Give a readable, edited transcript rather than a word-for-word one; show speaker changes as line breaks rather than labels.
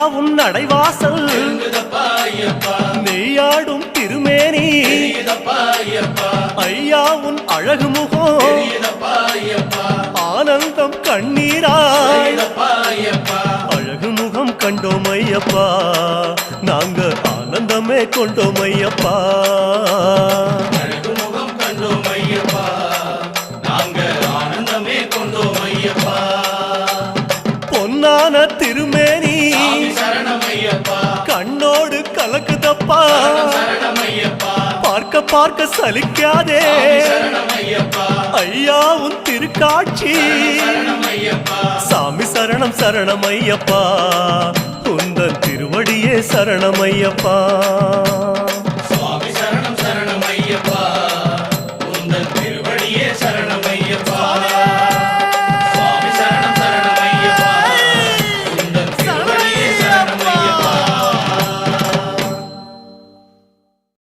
உன் நடைவாசல் நெய்யாடும் திருமேனி ஐயா உன் அழகு முகம் ஆனந்தம் கண்ணீராய் அழகு முகம் கண்டோம் ஐயப்பா நாங்க ஆனந்தமே கொண்டோம் ஐயப்பா பொன்னான திருமேனி கண்ணோடு கலக்குதப்பா பார்க்க பார்க்க சலிக்காதே ஐயா உன் திருக்காட்சி சாமி சரணம் சரணம் ஐயப்பா உந்தன் திருவடியே சரணம் ஐயப்பா